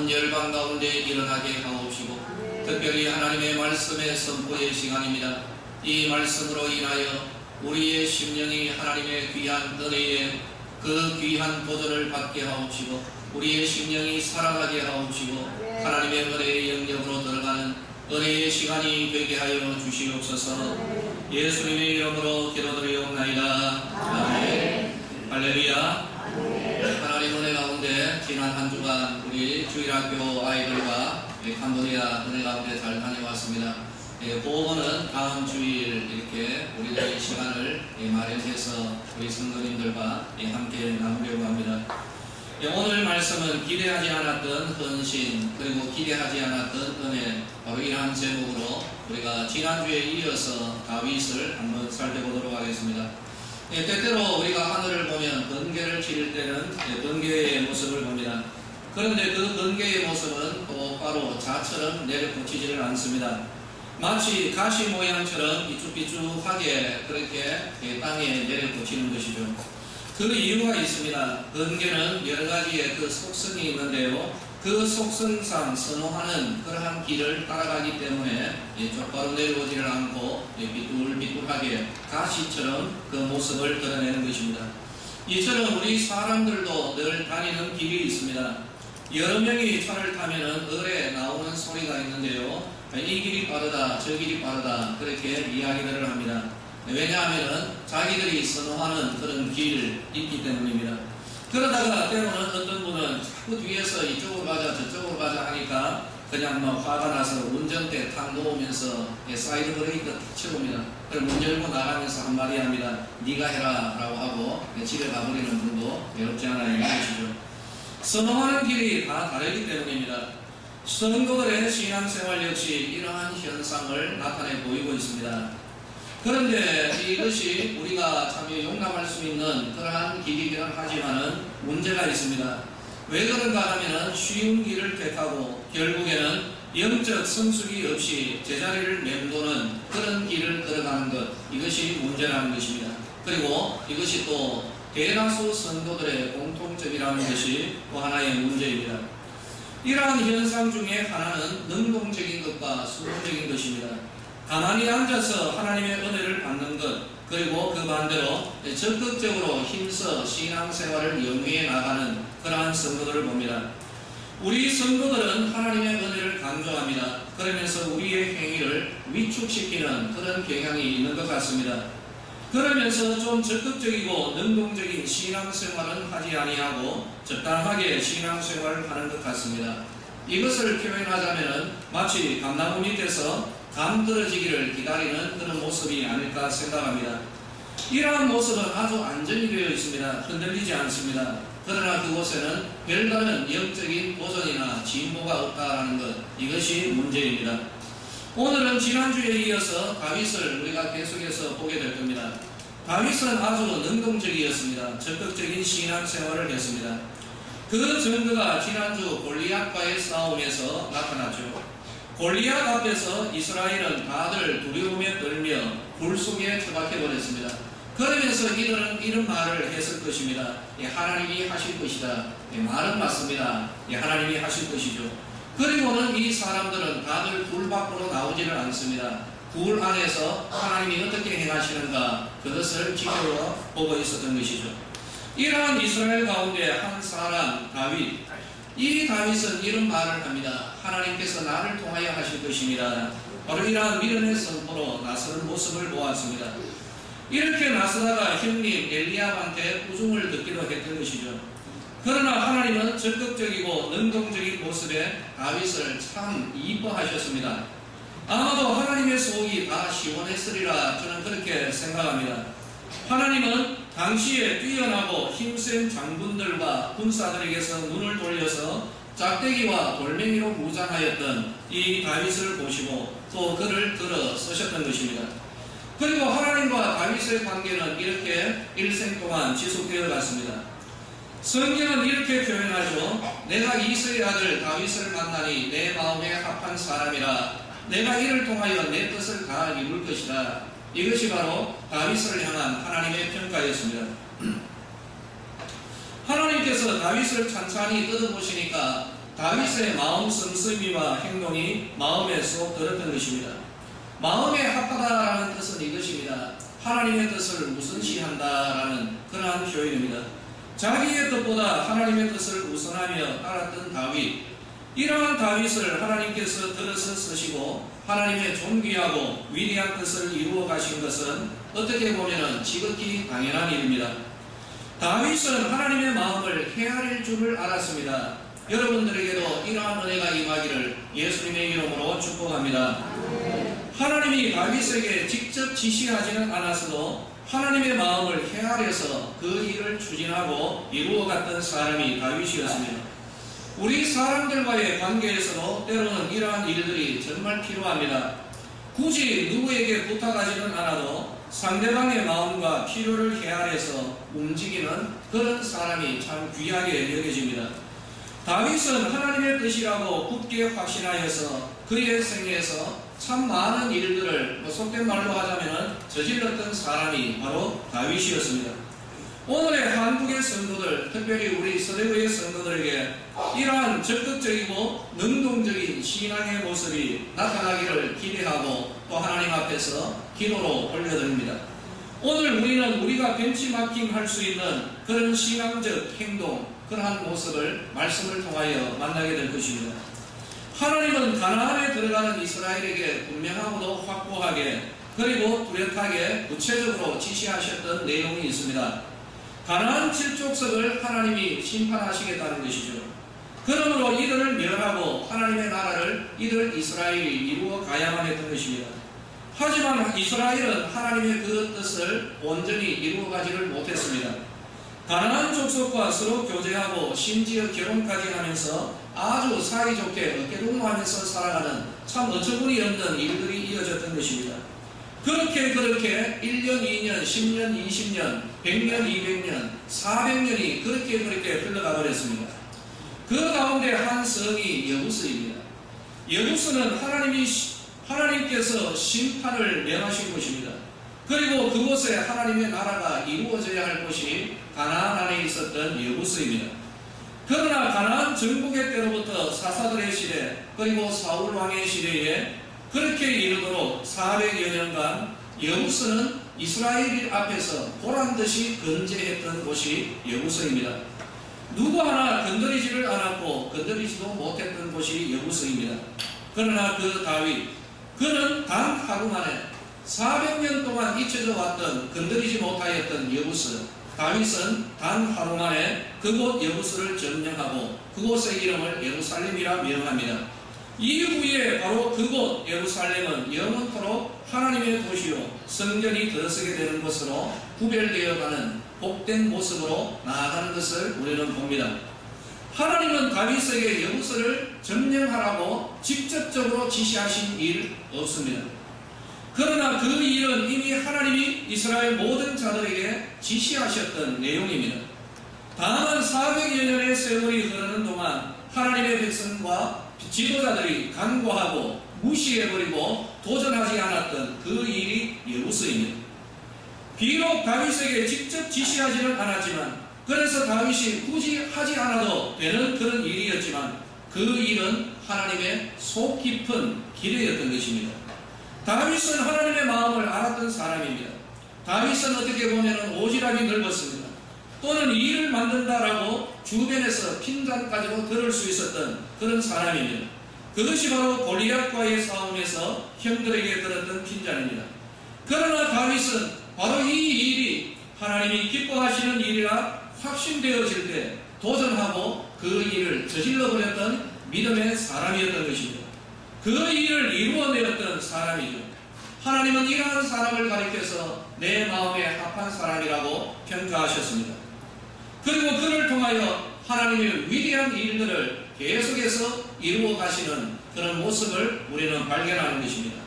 온 열방 가운데 일어나게 하옵시고 특별히 하나님의 말씀의 선포의 시간입니다. 이 말씀으로 인하여 우리의 심령이 하나님의 귀한 은혜에 그 귀한 보존을 받게 하옵시고 우리의 심령이 살아가게 하옵시고 하나님의 은혜의 영역으로 들어가는 은혜의 시간이 되게 하여 주시옵소서. 예수님의 이름으로 기도드리옵나이다. 아멘. 할렐루야. 하나님 은혜 가운데 지난 한 주간 우리 주일학교 아이들과 캄보디아 은혜 가운데 잘 다녀왔습니다. 보험은 다음 주일 이렇게 우리들의 시간을 마련해서 우리 성도님들과 함께 나누려고 합니다. 오늘 말씀은 기대하지 않았던 헌신 그리고 기대하지 않았던 은혜, 바로 이러한 제목으로 우리가 지난주에 이어서 다윗을 한번 살펴보도록 하겠습니다. 때때로 우리가 하늘을 보면 번개를 치를 때는 번개의 모습을 봅니다. 그런데 그 번개의 모습은 똑바로 자처럼 내려붙이지를 않습니다. 마치 가시 모양처럼 삐쭉삐쭉하게 그렇게 땅에 내려붙이는 것이죠. 그 이유가 있습니다. 번개는 여러 가지의 그 속성이 있는데요. 그 속성상 선호하는 그러한 길을 따라가기 때문에 똑바로 내려오지를 않고 삐뚤삐뚤하게 가시처럼 그 모습을 드러내는 것입니다. 이처럼 우리 사람들도 늘 다니는 길이 있습니다. 여러 명이 차를 타면은 을에 나오는 소리가 있는데요. 이 길이 빠르다, 저 길이 빠르다, 그렇게 이야기들을 합니다. 왜냐하면 자기들이 선호하는 그런 길이 있기 때문입니다. 그러다가 때로는 어떤 분은 자꾸 뒤에서 이쪽으로 가자 저쪽으로 가자 하니까 그냥 화가 나서 운전대 탁 놓으면서 사이드 브레이크 탁 쳐봅니다. 그럼 문 열고 나가면서 한마디 합니다. 네가 해라 라고 하고 집에 가버리는 분도 외롭지 않아요. 이것이죠. 선호하는 길이 다 다르기 때문입니다. 성도들의 신앙생활 역시 이러한 현상을 나타내 보이고 있습니다. 그런데 이것이 우리가 참 용납할 수 있는 그러한 길이기는 하지만은 문제가 있습니다. 왜 그런가 하면은 쉬운 길을 택하고 결국에는 영적 성숙이 없이 제자리를 맴도는 그런 길을 걸어가는 것, 이것이 문제라는 것입니다. 그리고 이것이 또 대다수 성도들의 공통점이라는 것이 또 하나의 문제입니다. 이러한 현상 중에 하나는 능동적인 것과 수동적인 것입니다. 가만히 앉아서 하나님의 은혜를 받는 것, 그리고 그 반대로 적극적으로 힘써 신앙생활을 영위해 나가는 그러한 성도들을 봅니다. 우리 성도들은 하나님의 은혜를 강조합니다. 그러면서 우리의 행위를 위축시키는 그런 경향이 있는 것 같습니다. 그러면서 좀 적극적이고 능동적인 신앙생활은 하지 아니하고 적당하게 신앙생활을 하는 것 같습니다. 이것을 표현하자면 마치 감나무 밑에서 감 떨어지기를 기다리는 그런 모습이 아닐까 생각합니다. 이러한 모습은 아주 안전이 되어 있습니다. 흔들리지 않습니다. 그러나 그곳에는 별다른 영적인 도전이나 진보가 없다는 것, 이것이 문제입니다. 오늘은 지난주에 이어서 다윗을 우리가 계속해서 보게 될 겁니다. 다윗은 아주 능동적이었습니다. 적극적인 신앙생활을 했습니다. 그 증거가 지난주 골리앗과의 싸움에서 나타났죠. 골리앗 앞에서 이스라엘은 다들 두려움에 떨며 불 속에 처박혀버렸습니다. 그러면서 이들은 이런 말을 했을 것입니다. 하나님이 하실 것이다. 말은 맞습니다. 하나님이 하실 것이죠. 그리고는 이 사람들은 다들 불 밖으로 나오지를 않습니다. 불 안에서 하나님이 어떻게 행하시는가 그것을 지켜보고 있었던 것이죠. 이러한 이스라엘 가운데 한 사람 다윗, 이 다윗은 이런 말을 합니다. 하나님께서 나를 통하여 하실 것입니다. 바로 이러한 믿음의 선포로 나서는 모습을 보았습니다. 이렇게 나서다가 형님 엘리압한테 우중을 듣기도 했던 것이죠. 그러나 하나님은 적극적이고 능동적인 모습에 다윗을 참 이뻐하셨습니다. 아마도 하나님의 속이 다 시원했으리라 저는 그렇게 생각합니다. 하나님은 당시에 뛰어나고 힘센 장군들과 군사들에게서 눈을 돌려서 짝대기와 돌멩이로 무장하였던 이 다윗을 보시고 또 그를 들어 쓰셨던 것입니다. 그리고 하나님과 다윗의 관계는 이렇게 일생 동안 지속되어 갔습니다. 성경은 이렇게 표현하죠. 내가 이새의 아들 다윗을 만나니 내 마음에 합한 사람이라 내가 이를 통하여 내 뜻을 다 이룰 것이다. 이것이 바로 다윗을 향한 하나님의 평가였습니다. 하나님께서 다윗을 찬찬히 뜯어보시니까 다윗의 마음 씀씀이와 행동이 마음에 쏙 들었던 것입니다. 마음에 합하다라는 뜻은 이것입니다. 하나님의 뜻을 우선시한다라는 그러한 표현입니다. 자기의 뜻보다 하나님의 뜻을 우선하며 따랐던 다윗, 이러한 다윗을 하나님께서 들어서 쓰시고 하나님의 존귀하고 위대한 뜻을 이루어 가신 것은 어떻게 보면 지극히 당연한 일입니다. 다윗은 하나님의 마음을 헤아릴 줄을 알았습니다. 여러분들에게도 이러한 은혜가 임하기를 예수님의 이름으로 축복합니다. 하나님이 다윗에게 직접 지시하지는 않았어도 하나님의 마음을 헤아려서 그 일을 추진하고 이루어갔던 사람이 다윗이었습니다. 우리 사람들과의 관계에서도 때로는 이러한 일들이 정말 필요합니다. 굳이 누구에게 부탁하지는 않아도 상대방의 마음과 필요를 헤아려서 움직이는 그런 사람이 참 귀하게 여겨집니다. 다윗은 하나님의 뜻이라고 굳게 확신하여서 그의 생애에서 참 많은 일들을 속된 말로 하자면 저질렀던 사람이 바로 다윗이었습니다. 오늘의 한국의 성도들, 특별히 우리 서대구의 성도들에게 이러한 적극적이고 능동적인 신앙의 모습이 나타나기를 기대하고 또 하나님 앞에서 기도로 올려드립니다. 오늘 우리는 우리가 벤치마킹할 수 있는 그런 신앙적 행동, 그러한 모습을 말씀을 통하여 만나게 될 것입니다. 하나님은 가나안에 들어가는 이스라엘에게 분명하고도 확고하게 그리고 뚜렷하게 구체적으로 지시하셨던 내용이 있습니다. 가나안 7족속을 하나님이 심판하시겠다는 것이죠. 그러므로 이들을 멸하고 하나님의 나라를 이들 이스라엘이 이루어 가야만 했던 것입니다. 하지만 이스라엘은 하나님의 그 뜻을 온전히 이루어가지를 못했습니다. 가나안 족속과 서로 교제하고 심지어 결혼까지 하면서 아주 사이좋게 어깨동무하면서 살아가는 참 어처구니 없는 일들이 이어졌던 것입니다. 그렇게 1년, 2년, 10년, 20년, 100년, 200년, 400년이 그렇게 흘러가 버렸습니다. 그 가운데 한 성이 여부스입니다. 여부스는 하나님께서 심판을 명하신 곳입니다. 그리고 그곳에 하나님의 나라가 이루어져야 할 곳이 가나안 안에 있었던 여부스입니다. 그러나 가나안 정복의 때로부터 사사들의 시대 그리고 사울 왕의 시대에 그렇게 이르도록 400여 년간 여부스는 이스라엘 앞에서 보란듯이 건재했던 곳이 여부스입니다. 누구 하나 건드리지를 않았고 건드리지도 못했던 곳이 여부스입니다. 그러나 그 다윗, 그는 단 하루 만에 400년 동안 잊혀져 왔던 건드리지 못하였던 여부스, 다윗은 단 하루 만에 그곳 여부스를 점령하고 그곳의 이름을 예루살렘이라 명합니다. 이후에 바로 그곳 예루살렘은 영원토록 하나님의 도시로 성전이 들어서게 되는 것으로 구별되어가는 복된 모습으로 나아가는 것을 우리는 봅니다. 하나님은 다윗에게 여부스를 점령하라고 직접적으로 지시하신 일 없습니다. 그러나 그 일은 이미 하나님이 이스라엘 모든 자들에게 지시하셨던 내용입니다. 다만 400여 년의 세월이 흐르는 동안 하나님의 백성과 지도자들이 간과하고 무시해버리고 도전하지 않았던 그 일이 여부스입니다. 비록 다윗에게 직접 지시하지는 않았지만 그래서 다윗이 굳이 하지 않아도 되는 그런 일이었지만 그 일은 하나님의 속 깊은 기대였던 것입니다. 다윗은 하나님의 마음을 알았던 사람입니다. 다윗은 어떻게 보면 오지랖이 넓었습니다. 또는 일을 만든다라고 주변에서 핀잔까지도 들을 수 있었던 그런 사람입니다. 그것이 바로 골리앗과의 싸움에서 형들에게 들었던 핀잔입니다. 그러나 다윗은 바로 이 일이 하나님이 기뻐하시는 일이라 확신되어질 때 도전하고 그 일을 저질러버렸던 믿음의 사람이었던 것입니다. 그 일을 이루어내었던 사람이죠. 하나님은 이러한 사람을 가리켜서 내 마음에 합한 사람이라고 평가하셨습니다. 그리고 그를 통하여 하나님의 위대한 일들을 계속해서 이루어 가시는 그런 모습을 우리는 발견하는 것입니다.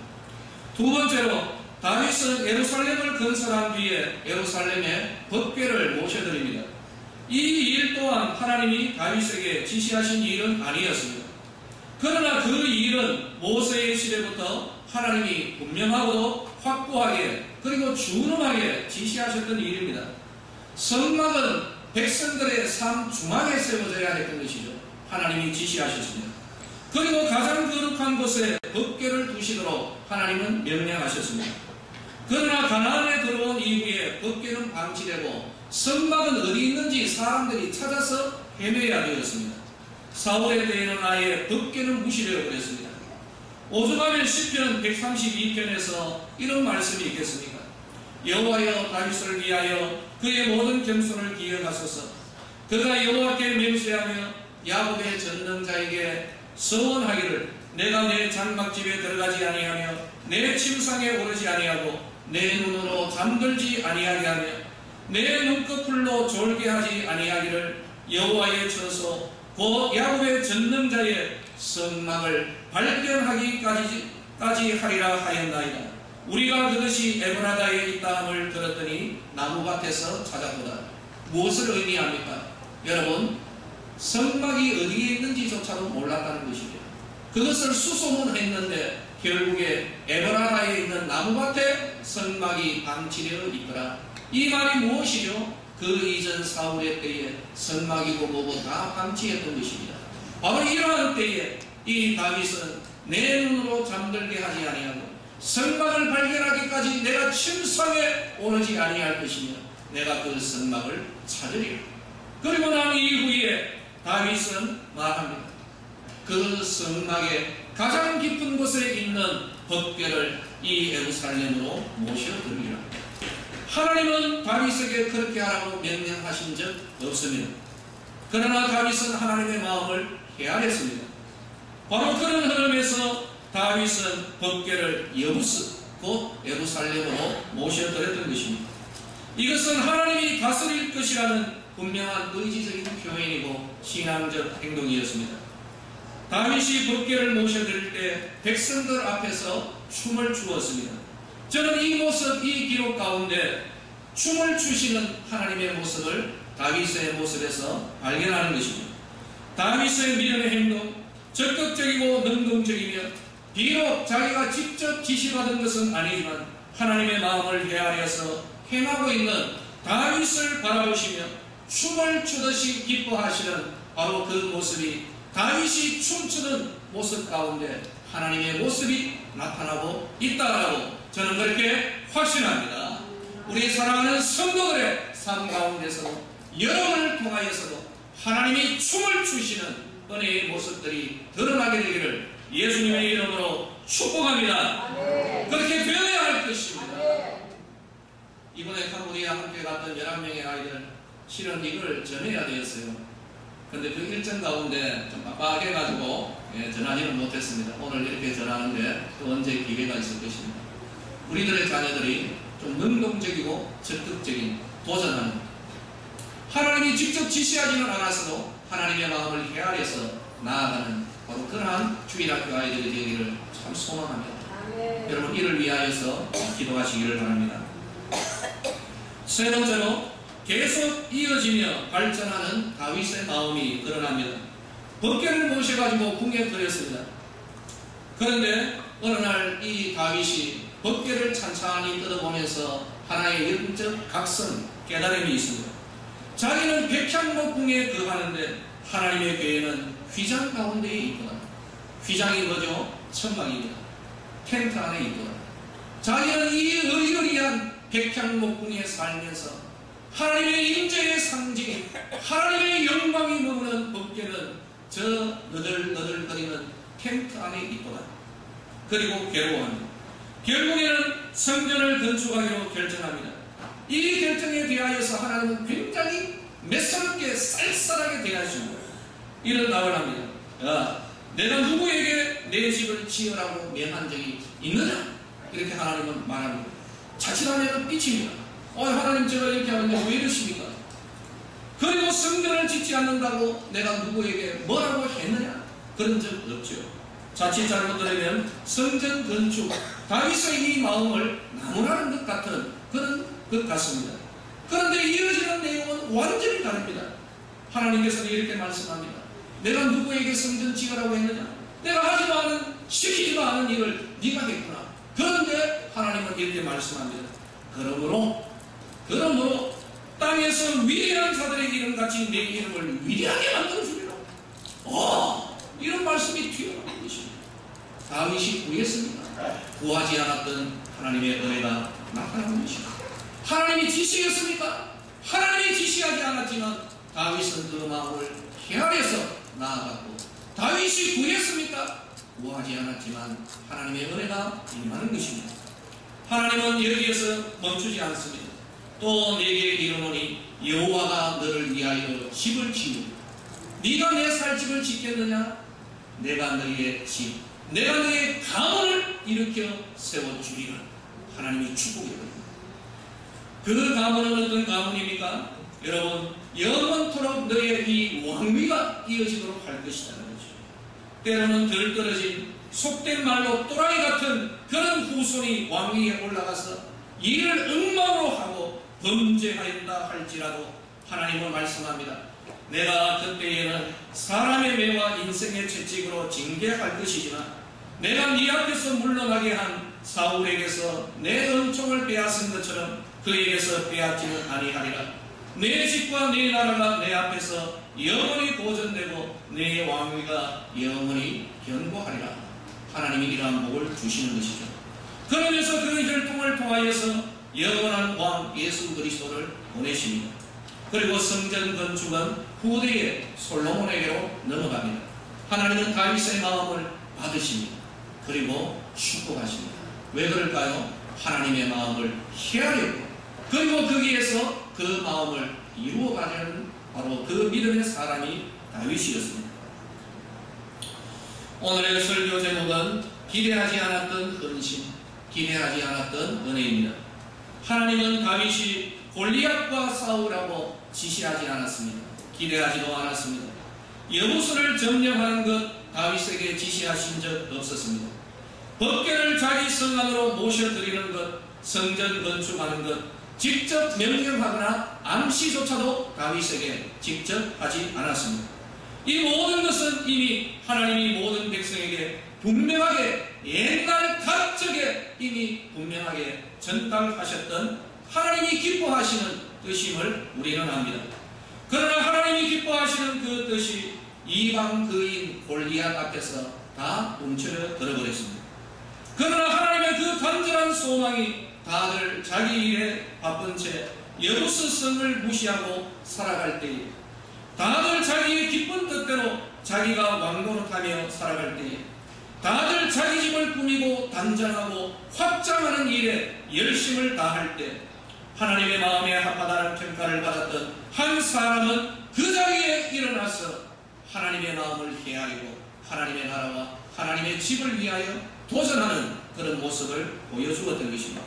두 번째로 다윗은 예루살렘을 건설한 뒤에 예루살렘에 법궤를 모셔드립니다. 이 일 또한 하나님이 다윗에게 지시하신 일은 아니었습니다. 그러나 그 일은 모세의 시대부터 하나님이 분명하고도 확고하게 그리고 준엄하게 지시하셨던 일입니다. 성막은 백성들의 삶 중앙에 세워져야 했던 것이죠. 하나님이 지시하셨습니다. 그리고 가장 거룩한 곳에 법궤를 두시도록 하나님은 명령하셨습니다. 그러나 가나안에 들어온 이후에 법궤는 방치되고 성막은 어디 있는지 사람들이 찾아서 헤매야 되었습니다. 사울의 때에는 아예 법궤는 무시되어 버렸습니다. 오죽하면 시편 132편에서 이런 말씀이 있겠습니까? 여호와여 다윗을 위하여 그의 모든 겸손을 기억하소서. 그가 여호와께 맹세하며 야곱의 전능자에게 서원하기를 내가 내 장막집에 들어가지 아니하며 내 침상에 오르지 아니하고 내 눈으로 잠들지 아니하게 하며 내 눈꺼풀로 졸게 하지 아니하기를 여호와의 처소 곧 야곱의 전능자의 성막을 발견하기까지 하리라 하였나이다. 우리가 그것이 에브라다에 있다함을 들었더니 나무밭에서 찾았도다. 무엇을 의미합니까? 여러분, 성막이 어디에 있는지조차도 몰랐다는 것이죠. 그것을 수소문했는데 결국에 에브라다에 있는 나무밭에 성막이 방치되어 있더라. 이 말이 무엇이죠? 그 이전 사울의 때에 성막이고 뭐고 다 방치했던 것입니다. 바로 이러한 때에 이 다윗은 내 눈으로 잠들게 하지 아니하고 성막을 발견하기까지 내가 침상에 오르지 아니할 것이며 내가 그 성막을 찾으리라. 그리고 난 이후에 다윗은 말합니다. 그 성막의 가장 깊은 곳에 있는 법궤를 이 예루살렘으로 모셔드리라. 하나님은 다윗에게 그렇게 하라고 명령하신 적 없습니다. 그러나 다윗은 하나님의 마음을 헤아렸습니다. 바로 그런 흐름에서 다윗은 법궤를 여부스 곧 예루살렘으로 모셔드렸던 것입니다. 이것은 하나님이 다스릴 것이라는 분명한 의지적인 표현이고 신앙적 행동이었습니다. 다윗이 법궤를 모셔드릴 때 백성들 앞에서 춤을 추었습니다. 저는 이 모습, 이 기록 가운데 춤을 추시는 하나님의 모습을 다윗의 모습에서 발견하는 것입니다. 다윗의 믿음의 행동, 적극적이고 능동적이며 비록 자기가 직접 지시받은 것은 아니지만 하나님의 마음을 헤아려서 행하고 있는 다윗을 바라보시며 춤을 추듯이 기뻐하시는 바로 그 모습이 다윗이 춤추는 모습 가운데 하나님의 모습이 나타나고 있다라고 저는 그렇게 확신합니다. 우리 사랑하는 성도들의 삶 가운데서도 여러분을 통하여서도 하나님이 춤을 추시는 은혜의 모습들이 드러나게 되기를 예수님의 이름으로 축복합니다. 그렇게 되어야 할 것입니다. 이번에 캄보디아 함께 갔던 11명의 아이들 실은 이걸 전해야 되었어요. 근데 그 일정 가운데 좀 빡빡해가지고 전하지는 못했습니다. 오늘 이렇게 전하는데 또 언제 기회가 있을 것입니다. 우리들의 자녀들이 좀 능동적이고 적극적인 도전하는 하나님이 직접 지시하지는 않았어도 하나님의 마음을 헤아려서 나아가는 바로 그러한 주일학교 아이들이 되기를 참 소망합니다. 여러분 이를 위하여서 기도하시기를 바랍니다. 세 번째로 계속 이어지며 발전하는 다윗의 마음이 드러납니다. 법궤를 모셔가지고 궁에 들였습니다. 그런데 어느 날 이 다윗이 법궤를 찬찬히 뜯어보면서 하나의 영적 각성, 깨달음이 있습니다. 자기는 백향목궁에 들어가는데 하나님의 궤에는 휘장 가운데에 있구나. 휘장이 뭐죠? 천막입니다. 텐트 안에 있구나. 자기는 이 의리의리한 백향목궁에 살면서 하나님의 임재의 상징, 하나님의 영광이 머무는 법궤는 저 너덜너덜거리는 텐트 안에 있구나. 그리고 괴로워합니다. 결국에는 성전을 건축하기로 결정합니다. 이 결정에 대하여서 하나님은 굉장히 매스럽게 쌀쌀하게 대하십니다. 이런 답을 합니다. 야, 내가 누구에게 내 집을 지으라고 명한 적이 있느냐? 이렇게 하나님은 말합니다. 자칫하면 삐칩니다. 하나님 제가 이렇게 하는데 왜 이러십니까? 그리고 성전을 짓지 않는다고 내가 누구에게 뭐라고 했느냐? 그런 적 없죠. 자칫 잘못하면 성전 건축, 다윗의 이 마음을 나무라는 것 같은 그런 것 같습니다. 그런데 이어지는 내용은 완전히 다릅니다. 하나님께서는 이렇게 말씀합니다. 내가 누구에게 성전 지으라고 했느냐? 내가 하지도 않은, 시키지도 않은 일을 네가 했구나. 그런데 하나님은 이렇게 말씀합니다. 그러므로 땅에서 위대한 자들의 이름같이 내 이름을 위대하게 만들어주리라. 이런 말씀이 튀어나온 것입니다. 다윗이 구했습니까? 구하지 않았던 하나님의 은혜가 나타난 것입니다. 하나님이 지시했습니까? 하나님이 지시하지 않았지만 다윗은 그 마음을 헤아려서 나아갔고, 다윗이 구했습니까? 구하지 않았지만 하나님의 은혜가 임하는 것입니다. 하나님은 여기에서 멈추지 않습니다. 또 내게 이르노니 여호와가 너를 위하여 집을 지으리라. 네가 내 살 집을 짓겠느냐? 내가 너희의 집, 내가 너희의 가문을 일으켜 세워주리라. 하나님이 축복이거든요. 그 가문은 어떤 가문입니까? 여러분, 영원토록 너희의 이 왕위가 이어지도록 할 것이라는 거죠. 때로는 덜 떨어진 속된 말로 또라이 같은 그런 후손이 왕위에 올라가서 이를 엉망으로 하고 범죄하였다 할지라도 하나님은 말씀합니다. 내가 그때에는 사람의 매와 인생의 채찍으로 징계할 것이지만 내가 네 앞에서 물러나게 한 사울에게서 내 은총을 빼앗은 것처럼 그에게서 빼앗지는 아니하리라. 내 집과 내 나라가 내 앞에서 영원히 보존되고 내 왕위가 영원히 견고하리라. 하나님이 이러한 복을 주시는 것이죠. 그러면서 그 혈통을 통하여서 영원한 왕 예수 그리스도를 보내십니다. 그리고 성전 건축은 후대의 솔로몬에게로 넘어갑니다. 하나님은 다윗의 마음을 받으십니다. 그리고 축복하십니다. 왜 그럴까요? 하나님의 마음을 헤아리고 그리고 거기에서 그 마음을 이루어가려는 바로 그 믿음의 사람이 다윗이었습니다. 오늘의 설교 제목은 기대하지 않았던 헌신, 기대하지 않았던 은혜입니다. 하나님은 다윗이 골리앗과 싸우라고 지시하지 않았습니다. 기대하지도 않았습니다. 여부수를 점령하는 것 다윗에게 지시하신 적 없었습니다. 법궤를 자기 성 안으로 모셔드리는 것, 성전 건축하는 것, 직접 명령하거나 암시조차도 다윗에게 직접 하지 않았습니다. 이 모든 것은 이미 하나님이 모든 백성에게 분명하게 옛날 갑적에 이미 분명하게 전달하셨던 하나님이 기뻐하시는 뜻임을 우리는 압니다. 그러나 하나님이 기뻐하시는 그 뜻이 이방 그인 골리앗 앞에서 다 움츠려 들어버렸습니다. 그러나 하나님의 그 간절한 소망이 다들 자기 일에 바쁜 채 여부스 성을 무시하고 살아갈 때에, 다들 자기의 기쁜 뜻대로 자기가 왕노릇하며 살아갈 때에, 다들 자기 집을 꾸미고 단장하고 확장하는 일에 열심을 다할 때 하나님의 마음에 합하다는 평가를 받았던 한 사람은 그 자리에 일어나서 하나님의 마음을 헤아리고 하나님의 나라와 하나님의 집을 위하여 도전하는 그런 모습을 보여주었던 것입니다.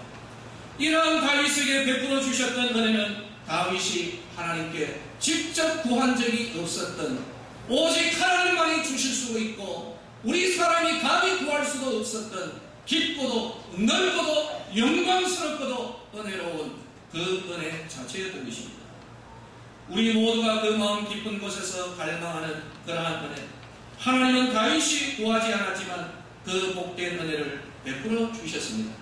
이러한 다윗에게 베풀어 주셨던 은혜는 다윗이 하나님께 직접 구한 적이 없었던, 오직 하나님만이 주실 수 있고 우리 사람이 감히 구할 수도 없었던 깊고도 넓고도 영광스럽고도 은혜로운 그 은혜 자체였던 것입니다. 우리 모두가 그 마음 깊은 곳에서 갈망하는 그러한 은혜, 하나님은 다윗이 구하지 않았지만 그 복된 은혜를 베풀어 주셨습니다.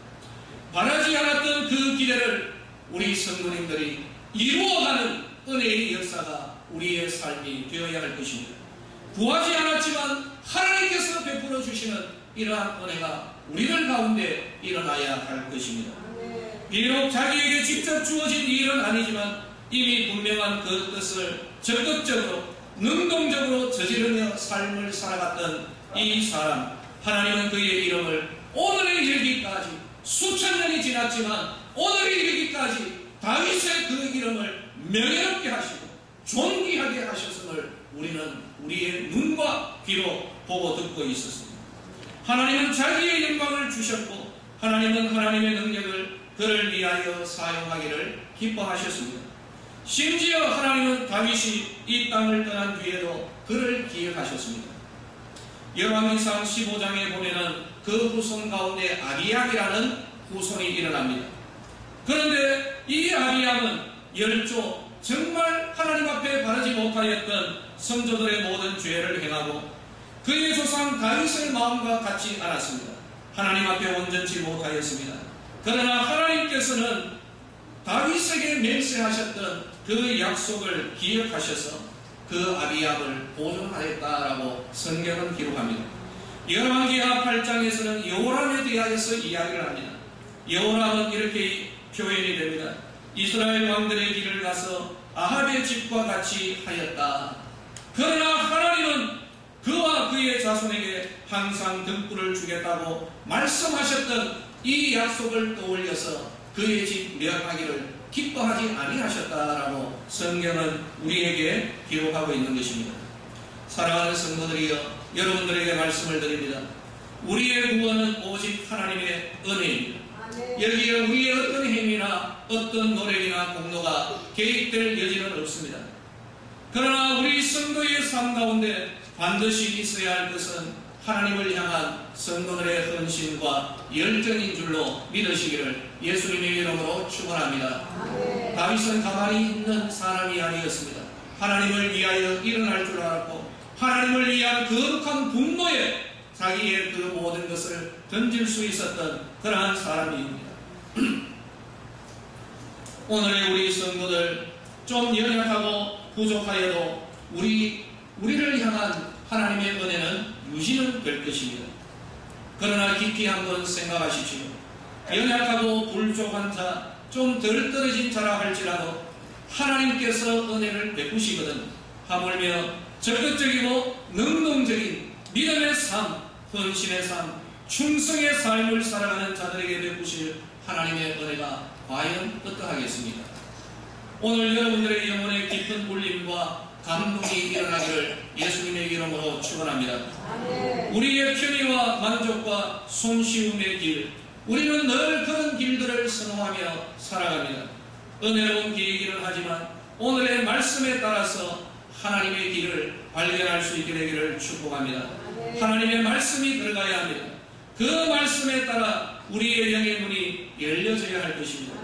바라지 않았던 그 기대를 우리 성도님들이 이루어가는 은혜의 역사가 우리의 삶이 되어야 할 것입니다. 구하지 않았지만 하나님께서 베풀어 주시는 이러한 은혜가 우리들 가운데 일어나야 할 것입니다. 비록 자기에게 직접 주어진 일은 아니지만 이미 분명한 그 뜻을 적극적으로 능동적으로 저지르며 삶을 살아갔던 이 사람, 하나님은 그의 이름을 오늘에 이르기까지 수천 년이 지났지만 오늘에 이르기까지 다윗의 그 이름을 명예롭게 하시고 존귀하게 하셨음을 우리는 우리의 눈과 귀로 보고 듣고 있었습니다. 하나님은 자기의 영광을 주셨고 하나님은 하나님의 능력을 그를 위하여 사용하기를 기뻐하셨습니다. 심지어 하나님은 다윗이 이 땅을 떠난 뒤에도 그를 기억하셨습니다. 열왕기상 15장에 보면은 그 후손 가운데 아비암이라는 후손이 일어납니다. 그런데 이 아비암은 열조, 정말 하나님 앞에 바르지 못하였던 성도들의 모든 죄를 행하고 그의 조상 다윗의 마음과 같지 않았습니다. 하나님 앞에 온전치 못하였습니다. 그러나 하나님께서는 다윗에게 맹세하셨던 그 약속을 기억하셔서 그 아비암을 보존하였다라고 성경은 기록합니다. 열왕기하 8장에서는 여호람에 대하여서 이야기를 합니다. 여호람은 이렇게 표현이 됩니다. 이스라엘 왕들의 길을 가서 아합의 집과 같이 하였다. 그러나 하나님은 그와 그의 자손에게 항상 등불을 주겠다고 말씀하셨던 이 약속을 떠올려서 그의 집 멸하기를 기뻐하지 아니하셨다라고 성경은 우리에게 기록하고 있는 것입니다. 사랑하는 성도들이여, 여러분들에게 말씀을 드립니다. 우리의 구원은 오직 하나님의 은혜입니다. 여기에 우리의 어떤 행위나 어떤 노력이나 공로가 개입될 여지는 없습니다. 그러나 우리 성도의 삶 가운데 반드시 있어야 할 것은 하나님을 향한 성도들의 헌신과 열정인 줄로 믿으시기를 예수님의 이름으로 축원합니다. 다윗은 가만히 있는 사람이 아니었습니다. 하나님을 위하여 일어날 줄 알았고 하나님을 위한 거룩한 분노에 자기의 그 모든 것을 던질 수 있었던 그러한 사람입니다. 오늘의 우리 성도들, 좀 연약하고 부족하여도 우리를 향한 하나님의 은혜는 유지는 될 것입니다. 그러나 깊이 한번 생각하십시오. 연약하고 부족한 자, 좀 덜 떨어진 자라 할지라도 하나님께서 은혜를 베푸시거든 하물며 적극적이고 능동적인 믿음의 삶, 헌신의 삶, 충성의 삶을 살아가는 자들에게 베푸실 하나님의 은혜가 과연 어떠하겠습니까? 오늘 여러분들의 영혼의 깊은 울림과 감동이 일어나기를 예수님의 이름으로 축원합니다. 우리의 편의와 만족과 손쉬움의 길, 우리는 늘 그런 길들을 선호하며 살아갑니다. 은혜로운 길이기는 하지만 오늘의 말씀에 따라서 하나님의 길을 발견할 수 있게 되기를 축복합니다. 하나님의 말씀이 들어가야 합니다. 그 말씀에 따라 우리의 영의 문이 열려져야 할 것입니다.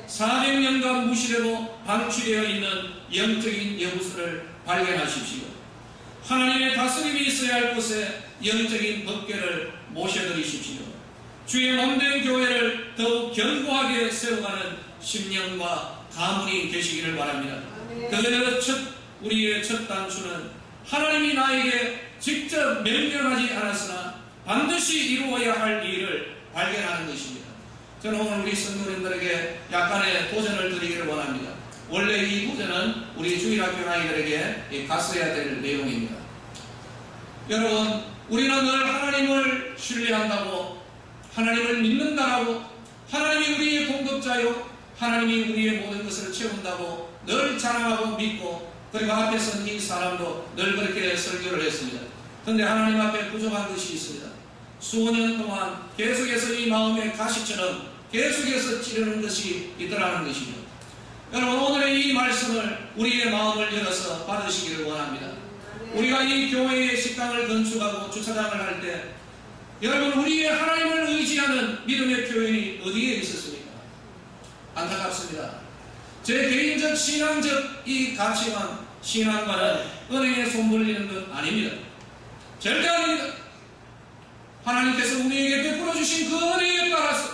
400년간 무시되고 방치되어 있는 영적인 여부서를 발견하십시오. 하나님의 다스림이 있어야 할 곳에 영적인 법궤를 모셔드리십시오. 주의 몸된 교회를 더욱 견고하게 세워가는 심령과 가문이 되시기를 바랍니다. 그것의 우리의 첫 단추는 하나님이 나에게 직접 명령하지 않았으나 반드시 이루어야 할 일을 발견하는 것입니다. 저는 오늘 우리 성도님들에게 약간의 도전을 드리기를 원합니다. 원래 이 도전은 우리 주일학교 아이들에게 갔어야 될 내용입니다. 여러분, 우리는 늘 하나님을 신뢰한다고, 하나님을 믿는다라고, 하나님이 우리의 공급자요, 하나님이 우리의 모든 것을 채운다고 늘 자랑하고 믿고, 그리고 앞에 선 이 사람도 늘 그렇게 설교를 했습니다. 그런데 하나님 앞에 부족한 것이 있습니다. 수년 동안 계속해서 이 마음의 가시처럼 계속해서 찌르는 것이 있더라는 것입니다. 여러분, 오늘의 이 말씀을 우리의 마음을 열어서 받으시기를 원합니다. 우리가 이 교회의 식당을 건축하고 주차장을 할 때 여러분, 우리의 하나님을 의지하는 믿음의 표현이 어디에 있었습니까? 안타깝습니다. 제 개인적 신앙적 이 가치관, 신앙과는 은행에 손 벌리는 것 아닙니다. 절대 아닙니다. 하나님께서 우리에게 베풀어 주신 그 은혜에 따라서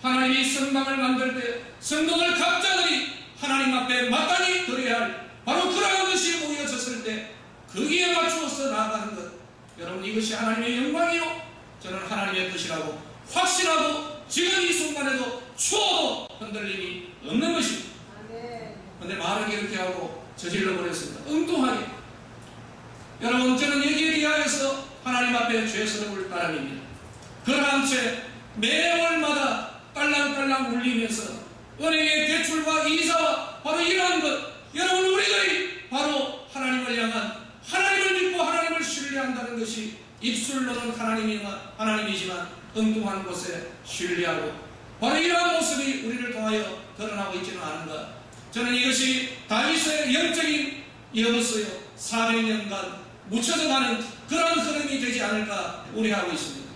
하나님이 성방을 만들 때 성도들 각자들이 하나님 앞에 마땅히 드려야 할 바로 그러한 것이 모여졌을 때 거기에 맞추어서 나아가는 것, 여러분, 이것이 하나님의 영광이요, 저는 하나님의 뜻이라고 확신하고 지금 이 순간에도 추워도 흔들림이 없는 것입니다. 그런데 말은 이렇게 하고 저질러 버렸습니다. 엉뚱하게. 여러분, 저는 여기에 대하여서 하나님 앞에 죄스러울 따름입니다. 그러한 채 매월마다 딸랑딸랑 울리면서 은행의 대출과 이자와 바로 이러한 것, 여러분, 우리들이 바로 하나님을 향한, 하나님을 믿고 하나님을 신뢰한다는 것이 입술로는 하나님이지만 엉뚱한 곳에 신뢰하고 바로 이러한 모습이 우리를 통하여 드러나고 있지는 않은가. 저는 이것이 다윗의 영적인 여부서요, 400년간 묻혀져 가는 그런 흐름이 되지 않을까 우려하고 있습니다.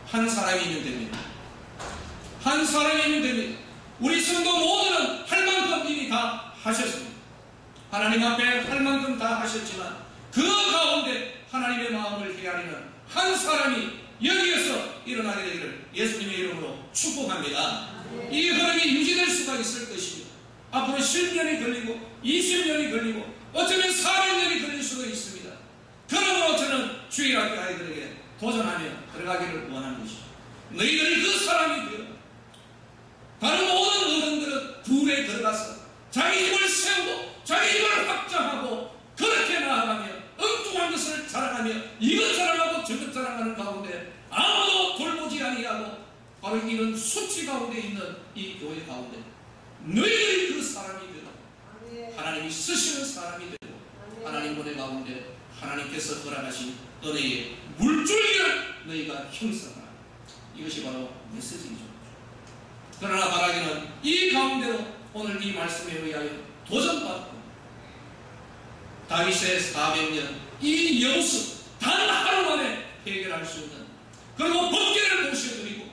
한 사람이면 됩니다. 한 사람이면 됩니다. 우리 성도 모두는 할 만큼 이미 다 하셨습니다. 하나님 앞에 할 만큼 다 하셨지만 그 가운데 하나님의 마음을 헤아리는 한 사람이 여기에서 일어나게 되기를 예수님의 이름으로 축복합니다. 이 흐름이 유지될 수가 있을 것입니다. 앞으로 10년이 걸리고 20년이 걸리고 어쩌면 400년이 걸릴 수도 있습니다. 그러므로 저는 주일학교 아이들에게 도전하며 들어가기를 원하는 것이죠. 너희들이 그 사람이 되어 다른 모든 어른들은 불에 들어가서 자기 힘을 세우고 자기 힘을 확장하고 그렇게 나아가며 엉뚱한 것을 자랑하며 이것 자랑하고 저것 자랑하는 가운데 아무도 돌보지 아니하고 바로 이런 수치 가운데 있는 이 교회 가운데 너희들이 그 사람이 되고 하나님이 쓰시는 사람이 되고 하나님 은혜 가운데 하나님께서 허락하신 은혜의 물줄기를 너희가 형성하라. 이것이 바로 메시지이죠. 그러나 바라기는 이 가운데로 오늘 이 말씀에 의하여 도전받고 다윗의 400년 이 여우수 단 하루 만에 해결할 수 있는 그리고 번개를 모셔드리고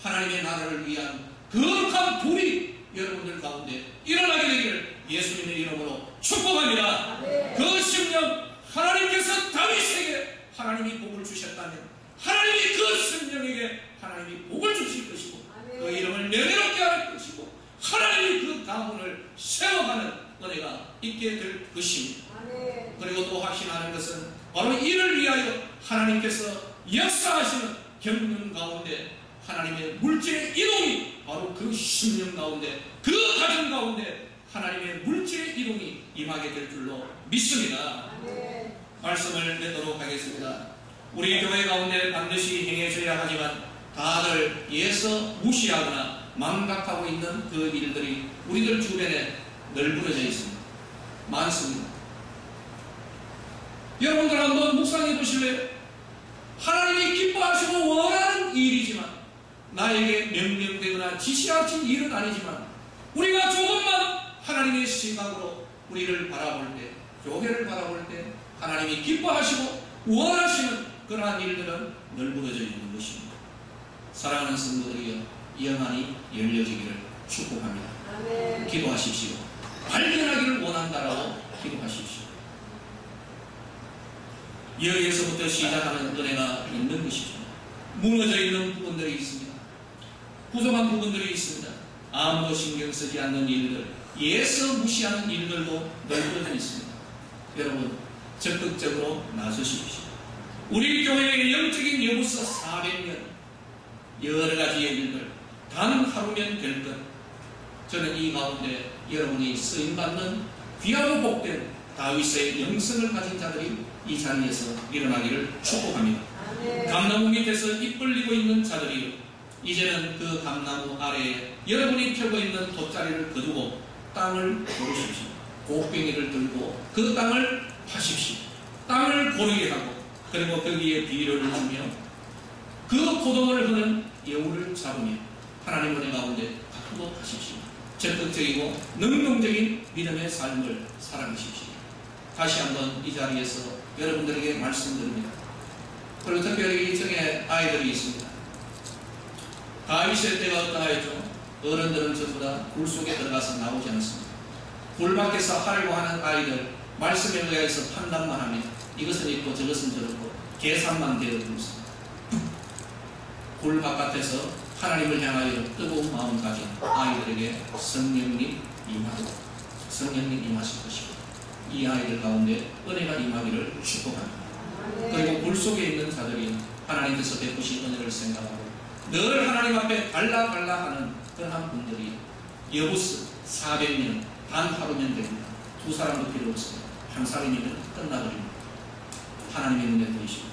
하나님의 나라를 위한 거룩한 불이 여러분들 가운데 일어나게 되기를 예수님의 이름으로 축복합니다. 그 10년 하나님께서 다윗에게 하나님이 복을 주셨다면 하나님이 그 생명에게 하나님이 복을 주실 것이고 그 이름을 명예롭게 할 것이고 하나님이 그 가문을 세워가는 은혜가 있게 될 것입니다. 그리고 또 확신하는 것은 바로 이를 위하여 하나님께서 역사하시는 경륜 가운데 하나님의 물질의 이동이 바로 그 10년 가운데 그 가정 가운데 하나님의 물질의 이동이 임하게 될 줄로 믿습니다. 말씀을 맺도록 하겠습니다. 우리 교회 가운데 반드시 행해져야 하지만 다들 예서 무시하거나 망각하고 있는 그 일들이 우리들 주변에 널브러져 있습니다. 많습니다. 여러분들 한번 묵상해 보실래요? 하나님이 기뻐하시고 원하는 일이지만 나에게 명령되거나 지시하신 일은 아니지만 우리가 조금만 하나님의 시각으로 우리를 바라볼 때, 교회를 바라볼 때 하나님이 기뻐하시고 원하시는 그러한 일들은 널브러져 있는 것입니다. 사랑하는 성도들이여 영안이 열려지기를 축복합니다. 아멘. 기도하십시오. 발견하기를 원한다라고 기도하십시오. 여기에서부터 시작하는 은혜가 있는 것이죠. 무너져 있는 부분들이 있습니다. 부족한 부분들이 있습니다. 아무도 신경 쓰지 않는 일들, 예서 무시하는 일들도 널브러져 있습니다. 여러분 적극적으로 나서십시오. 우리 교회의 영적인 여부서 400년 여러 가지의 일들 단 하루면 될 것. 저는 이 가운데 여러분이 쓰임받는 귀하고 복된 다윗의 영성을 가진 자들이 이 자리에서 일어나기를 축복합니다. 감나무 밑에서 입 벌리고 있는 자들이 이제는 그 감나무 아래에 여러분이 펴고 있는 돗자리를 거두고 땅을 고르십시오. 곡괭이를 들고 그 땅을 파십시오. 땅을 고르게 하고 그리고 거기에 비료를 주며 그 포도원을 흐는 여우를 잡으며 하나님 은혜 가운데 가꾸고 가십시오. 적극적이고 능동적인 믿음의 삶을 살아가십시오. 다시 한번 이 자리에서 여러분들에게 말씀드립니다. 그리고 특별히 이 중에 아이들이 있습니다. 다윗의 때가 어떠하였죠? 어른들은 전부 다 굴 속에 들어가서 나오지 않습니다. 굴 밖에서 하려고 하는 아이들 말씀에 의해서 판단만 합니다. 이것은 있고 저것은 저렇고 계산만 되어 있습니다. 굴 바깥에서 하나님을 향하여 뜨거운 마음 가진 아이들에게 성령님 임하고 성령님 임하실 것이고 이 아이들 가운데 은혜가 임하기를 축복합니다. 그리고 굴 속에 있는 자들이 하나님께서 베푸신 은혜를 생각하고 늘 하나님 앞에 달라하는 그러한 분들이 여부스 400년 단 하루면 됩니다. 두 사람도 필요 없습니다. 한 사람이면 끝나버립니다. 하나님의 눈에 보이시고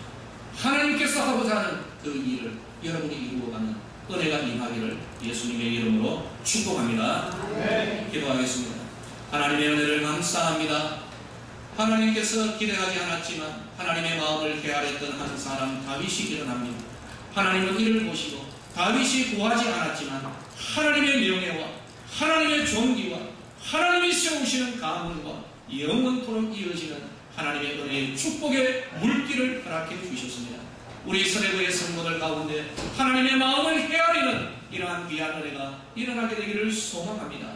하나님께서 하고자 하는 그 일을 여러분이 이루어가는 은혜가 임하기를 예수님의 이름으로 축복합니다. 네. 기도하겠습니다. 하나님의 은혜를 감사합니다. 하나님께서 기대하지 않았지만 하나님의 마음을 헤아렸던 한 사람 다윗이 일어납니다. 하나님은 이를 보시고 다윗이 구하지 않았지만 하나님의 명예와 하나님의 존귀와 하나님이 세우시는 가문과 영원토록 이어지는 하나님의 은혜의 축복의 물길을 허락해 주셨습니다. 우리 서대구의 성도들 가운데 하나님의 마음을 헤아리는 이러한 귀한 은혜가 일어나게 되기를 소망합니다.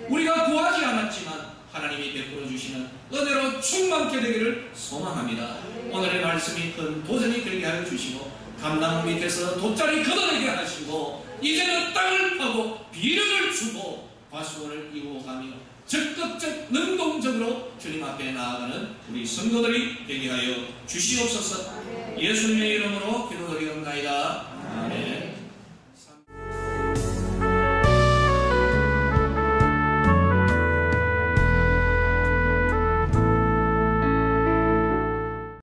우리가 구하지 않았지만 하나님이 베풀어 주시는 은혜로 충만케 되기를 소망합니다. 오늘의 말씀이 큰 도전이 되게 하여 주시고 감나무 밑에서 돗자리 걷어내게 하시고 이제는 땅을 파고 비료를 주고 과수원을 이루어가며 적극적 능동적으로 주님 앞에 나아가는 우리 성도들이 되게 하여 주시옵소서. 예수님의 이름으로 기도드리옵나이다. 아멘.